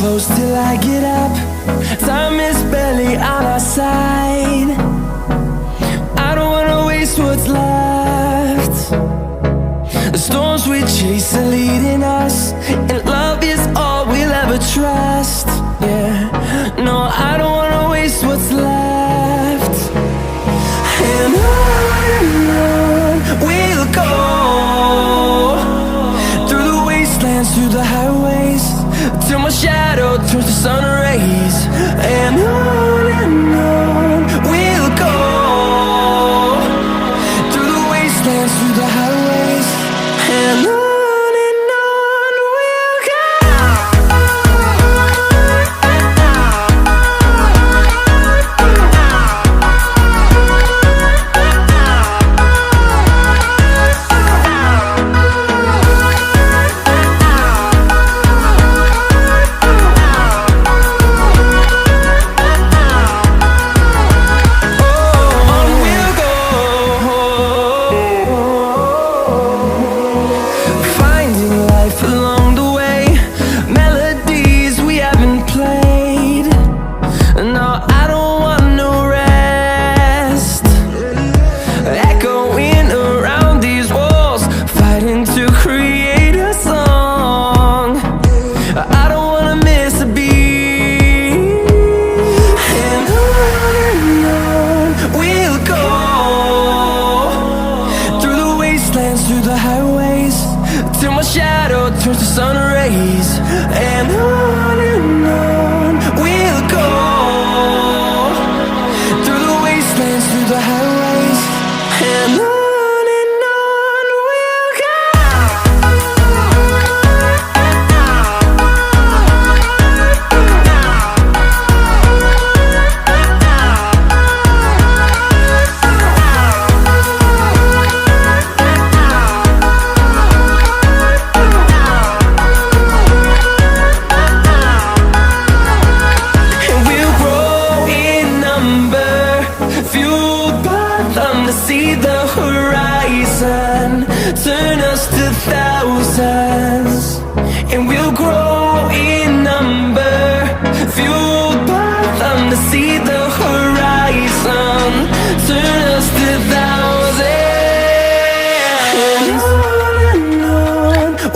close till I get up. Time is barely on our side. I don't wanna waste what's left. The storms we chase are leading us, and love is all we'll ever trust. Yeah, no, I don't wanna waste what's left. And on we'll go, through the wastelands, through the highways, till my shadow turns to sun rays. And on we'll go, through the wastelands, through the highways, and on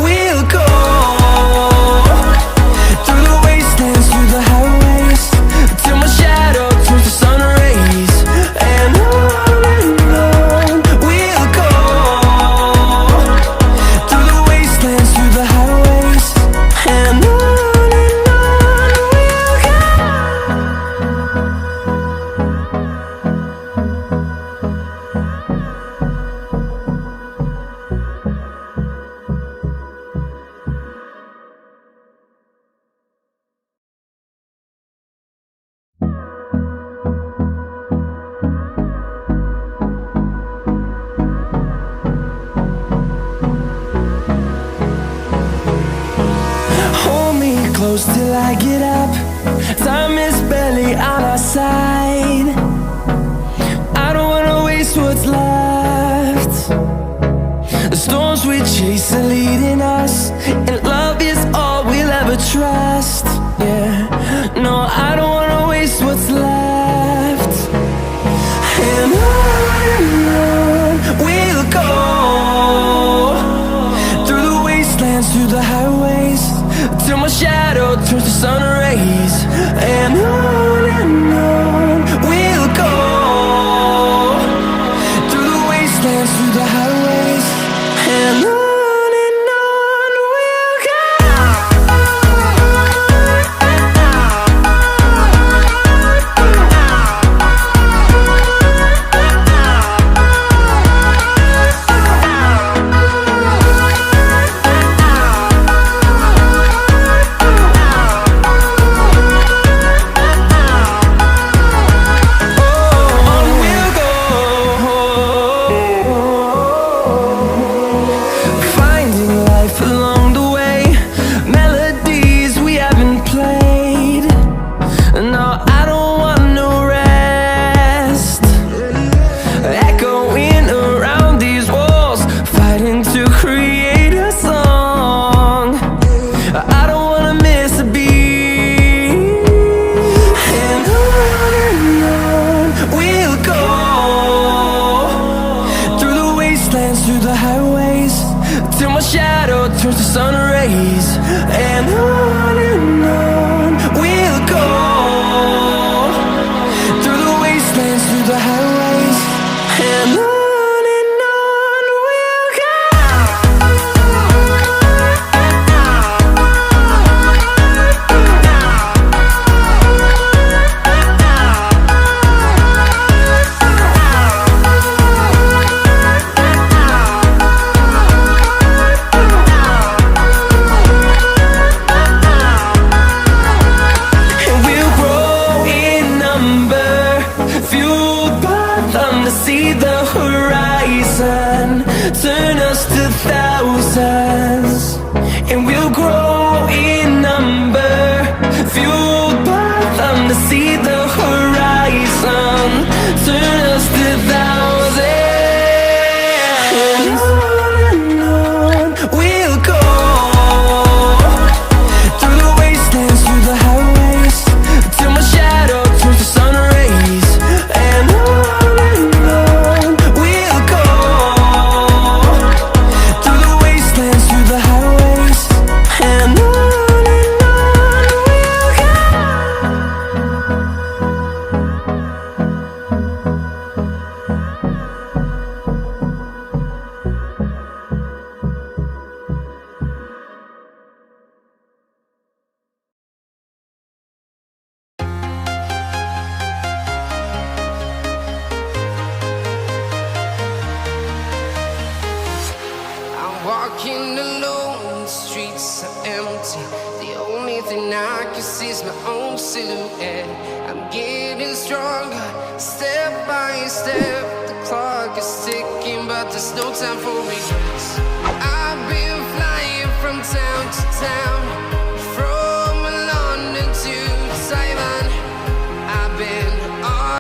we'll go. Close till I get up. Time is barely on our side. I don't wanna waste what's left. The storms we chase are leading us, and love is all we'll ever trust. Yeah, no, I don't wanna waste what's left. And on we'll go, through the wastelands, through the highways, till my shadow turns to sun rays. And on we'll go, through the wastelands, through the highways, and on we'll go. On we'll go. through the highways, till my shadow turns to sun rays. And on we'll go, through the wastelands, through the highways. And on we'll go. See the horizon turn us to thousands, and we'll grow in number, fueled by them to see the horizon turn us to thousands. And on we'll go, through the wastelands, through the highways, till my shadow turns to sun rays. And walking alone, the streets are empty. The only thing I can see is my own silhouette. I'm getting stronger, step by step. The clock is ticking, but there's no time for regrets. I've been flying from town to town,